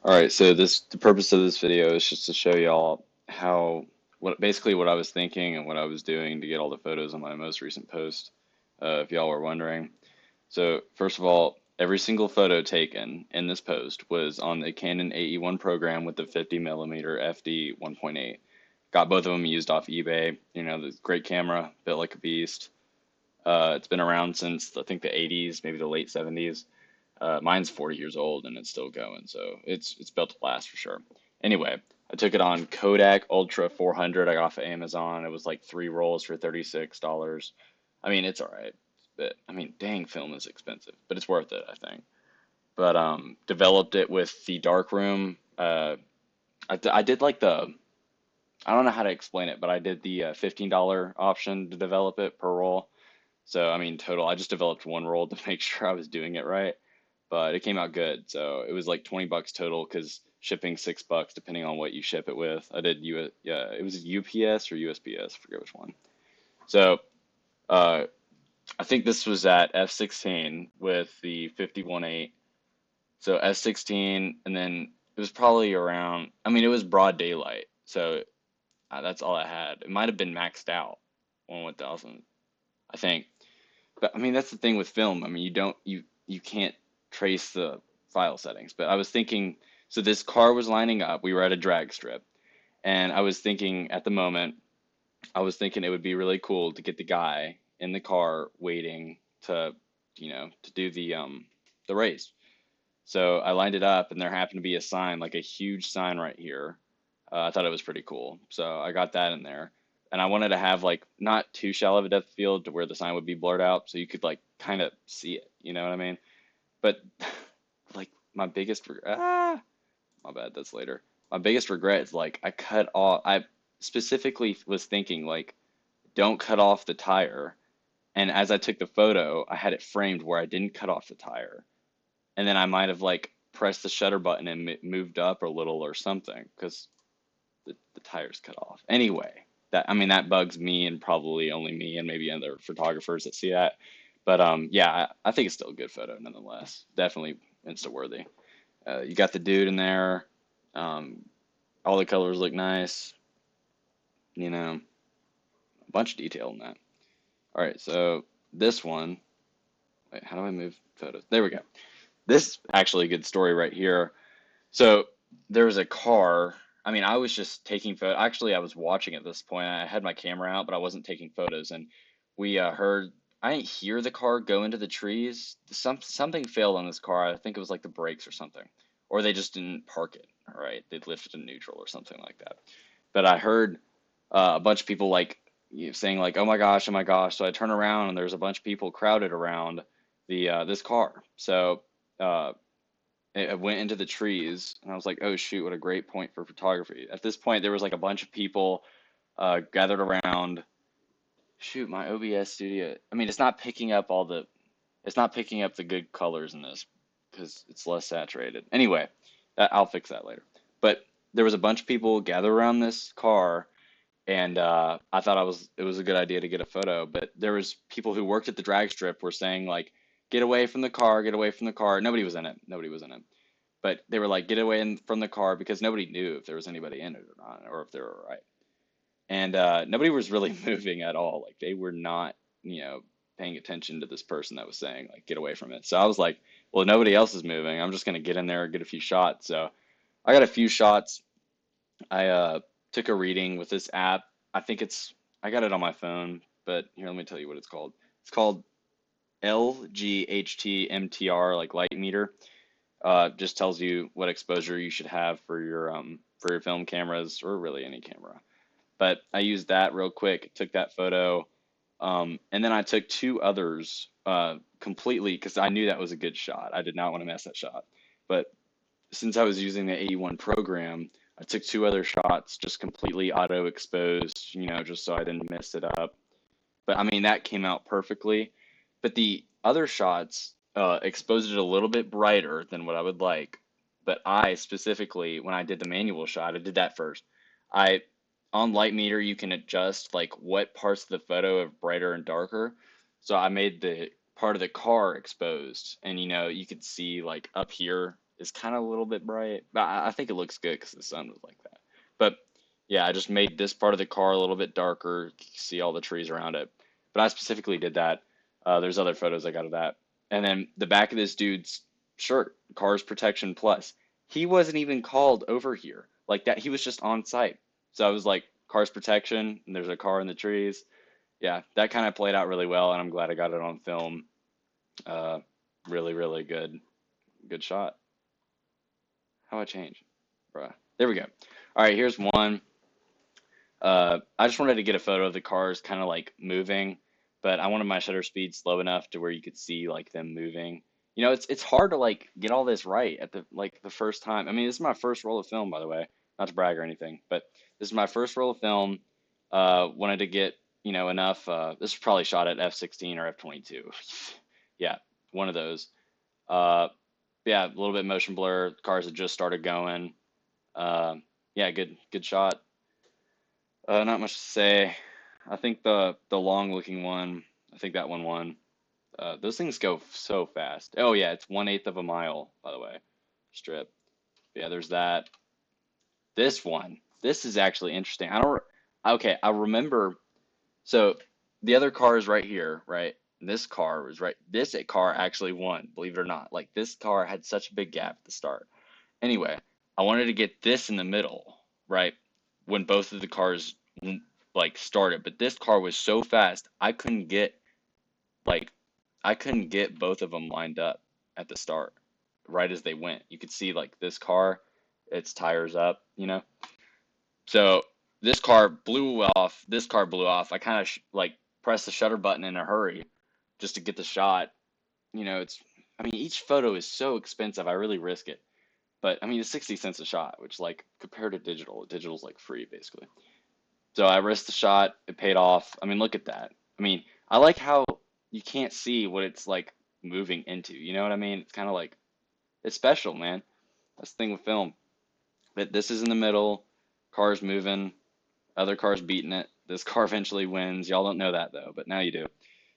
All right, so the purpose of this video is just to show y'all how what I was thinking and what I was doing to get all the photos on my most recent post, if y'all were wondering. So first of all, every single photo taken in this post was on the Canon AE1 program with the 50 millimeter FD 1.8. Got both of them used off eBay. You know, the great camera, built like a beast. It's been around since I think the 80s, maybe the late 70s. Mine's 40 years old and it's still going, so it's built to last for sure. Anyway, I took it on Kodak Ultra 400. I got off of Amazon. It was like 3 rolls for $36. I mean, it's all right, but I mean, dang, film is expensive, but it's worth it, I think. But developed it with the darkroom. I did like the I don't know how to explain it, but I did the $15 option to develop it per roll. So I mean, total, I just developed 1 roll to make sure I was doing it right, but it came out good. So it was like 20 bucks total because shipping $6 depending on what you ship it with. I did yeah, it was UPS or USPS, I forget which one. So uh, I think this was at F16 with the 51.8. So F16, and then it was probably around. I mean, it was broad daylight, so that's all I had. It might have been maxed out on 1000, I think. But I mean, that's the thing with film. I mean, you can't trace the file settings. But I was thinking, so this car was lining up. We were at a drag strip, and I was thinking at the moment, I was thinking it would be really cool to get the guy in the car waiting to, to do the race. So I lined it up, and there happened to be a sign, like a huge sign right here. I thought it was pretty cool, so I got that in there. And I wanted to have like not too shallow of a depth of field to where the sign would be blurred out, so you could like kind of see it. You know what I mean? But like my my bad. That's later. My biggest regret is like I cut off. I specifically was thinking like don't cut off the tire. And as I took the photo, I had it framed where I didn't cut off the tire, and then I might have like pressed the shutter button and moved up a little or something because the tires cut off. Anyway, that I mean that bugs me and probably only me and maybe other photographers that see that. But yeah, I think it's still a good photo nonetheless. Definitely Insta worthy. You got the dude in there. Um, all the colors look nice. You know, a bunch of detail in that. All right, so this one. Wait, how do I move photos? There we go. This actually a good story right here. So there was a car. I mean, I was just taking photos. Actually, I was watching at this point. I had my camera out, but I wasn't taking photos. And we heard, I didn't hear the car go into the trees. Something failed on this car. I think it was like the brakes or something. Or they just didn't park it. All right. They lifted to neutral or something like that. But I heard a bunch of people like saying like, "Oh my gosh, oh my gosh." So I turn around and there's a bunch of people crowded around the this car. So uh, it went into the trees, and I was like, "Oh shoot, what a great point for photography." At this point, there was like a bunch of people gathered around. Shoot, my OBS studio. I mean, it's not picking up the good colors in this because it's less saturated. Anyway, I'll fix that later. But there was a bunch of people gathered around this car, and I thought it was a good idea to get a photo. But there was people who worked at the drag strip were saying like, "Get away from the car, get away from the car." Nobody was in it. Nobody was in it. But they were like, get away from the car because nobody knew if there was anybody in it or not, or if they were all right. And nobody was really moving at all. Like they were not, paying attention to this person that was saying like, get away from it. So I was like, well, nobody else is moving. I'm just gonna get in there and get a few shots. So I got a few shots. I took a reading with this app. I got it on my phone, but here, let me tell you what it's called. It's called LGHT-MTR, like light meter. Just tells you what exposure you should have for your film cameras or really any camera. But I used that real quick, took that photo, and then I took two others completely because I knew that was a good shot. I did not want to mess that shot. But since I was using the AE1 program, I took two other shots just completely auto exposed, just so I didn't mess it up. But I mean, that came out perfectly. But the other shots exposed it a little bit brighter than what I would like. But I specifically, when I did the manual shot, I did that first. I on light meter, you can adjust like what parts of the photo are brighter and darker. So I made the part of the car exposed, and you could see like up here is kind of a little bit bright, but I think it looks good because the sun was like that. But yeah, I just made this part of the car a little bit darker. You can see all the trees around it. But I specifically did that. There's other photos I got of that. And then the back of this dude's shirt, Cars Protection Plus. He wasn't even called over here like that. He was just on site. So I was like, Cars Protection, and there's a car in the trees. Yeah, that kind of played out really well, and I'm glad I got it on film. Uh, really, really good shot. How I change, bruh. There we go. All right, here's one. I just wanted to get a photo of the cars kind of like moving, but I wanted my shutter speed slow enough to where you could see like them moving. You know, it's hard to like get all this right at the first time. I mean, this is my first roll of film, by the way. Not to brag or anything, but this is my first roll of film. Wanted to get, enough. This was probably shot at f16 or f22. Yeah, one of those. Uh, yeah, a little bit motion blur. Cars had just started going. Uh, yeah, good shot. Not much to say. I think the long looking one, I think that one won. Those things go so fast. Oh yeah, it's 1/8 of a mile, by the way, strip. Yeah, there's that. This one, this is actually interesting. Okay, I remember, so the other car is right here, right? And this car was right, this car actually won, believe it or not. Like this car had such a big gap at the start. Anyway, I wanted to get this in the middle, right? When both of the cars like started, but this car was so fast, like I couldn't get both of them lined up at the start, right as they went. You could see like this car, its tires up, So this car blew off. This car blew off. I kind of like pressed the shutter button in a hurry just to get the shot. I mean, each photo is so expensive. I really risk it. But I mean, it's 60 cents a shot, which like compared to digital's like free basically. So I risked the shot. It paid off. I mean, look at that. I mean, I like how you can't see what it's like moving into. You know what I mean? It's kind of like it's special, man. That's the thing with film. But this is in the middle. Cars moving. Other cars beating it. This car eventually wins. Y'all don't know that though, but now you do.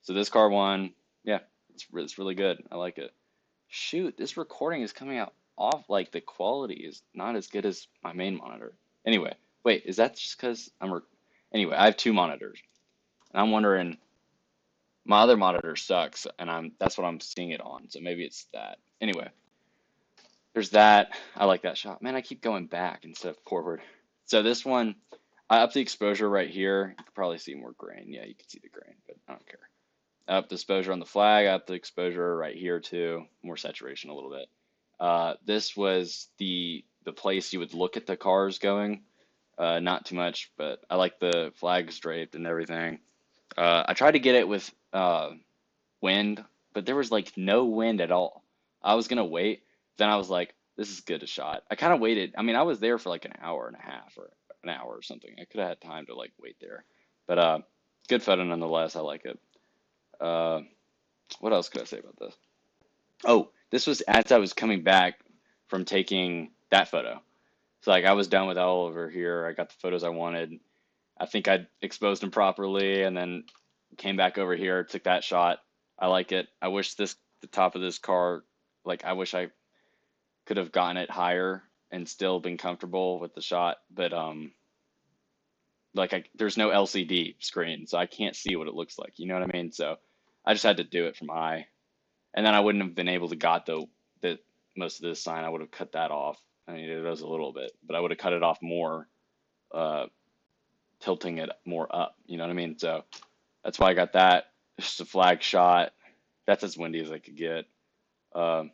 So this car won. Yeah, it's really good. I like it. Shoot, this recording is coming out off, like the quality is not as good as my main monitor. Anyway, wait, is that just because anyway, I have two monitors, and I'm wondering, my other monitor sucks, and that's what I'm seeing it on, so maybe it's that. Anyway, there's that. I like that shot. Man, I keep going back instead of forward. So this one, I up the exposure right here. You can probably see more grain. Yeah, you can see the grain, but I don't care. I up the exposure on the flag, I up the exposure right here too, more saturation a little bit. This was the place you would look at the cars going. Not too much, but I like the flags draped and everything. I tried to get it with wind, but there was like no wind at all. I was gonna wait, then I was like, this is good a shot. I kind of waited. I mean, I was there for like an hour and a half or an hour or something. I could have had time to like wait there, but good photo nonetheless. I like it. Uh, what else could I say about this? Oh, this was as I was coming back from taking that photo. So like I was done with all over here. I got the photos I wanted. I think I exposed them properly and then came back over here, took that shot. I like it. I wish the top of this car, like I wish I could have gotten it higher and still been comfortable with the shot, but there's no LCD screen, so I can't see what it looks like. You know what I mean? So I just had to do it from eye. And then I wouldn't have been able to got the most of this sign. I would have cut that off. I mean, it does a little bit, but I would have cut it off more, uh, tilting it more up. You know what I mean? So that's why I got that. It's just a flag shot. That's as windy as I could get. Um,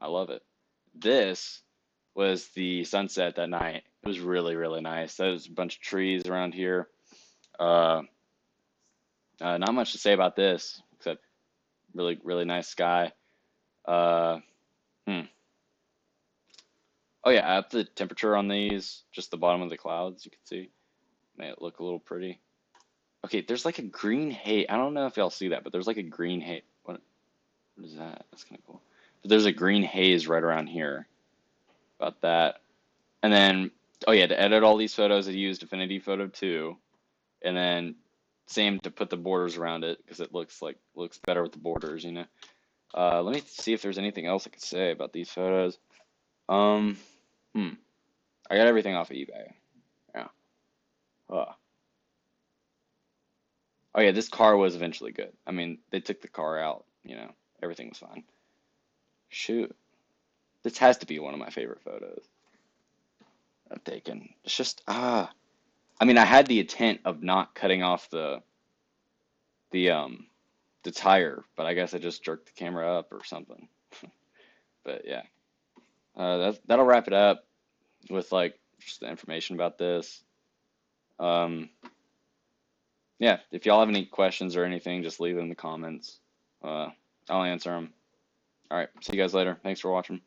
I love it. This was the sunset that night. It was really, really nice. There was a bunch of trees around here. Uh, not much to say about this, except really, really nice sky. Uh, hmm. Oh yeah, I upped the temperature on these, just the bottom of the clouds, you can see. Made it look a little pretty. Okay, there's like a green haze. I don't know if y'all see that, but there's like a green haze. What is that? That's kind of cool. But there's a green haze right around here about that. And then, oh yeah, to edit all these photos, I used Affinity Photo 2. And then same to put the borders around it because it looks better with the borders. Let me see if there's anything else I could say about these photos. Um, hmm. I got everything off of eBay. Yeah. Uh, oh yeah, this car was eventually good. I mean, they took the car out, everything was fine. Shoot. This has to be one of my favorite photos I've taken. It's just I mean, I had the intent of not cutting off the um the tire, but I guess I just jerked the camera up or something. But yeah. That'll wrap it up with like just the information about this. Um yeah, if y'all have any questions or anything, just leave them in the comments. Uh I'll answer them. All right, see you guys later. Thanks for watching.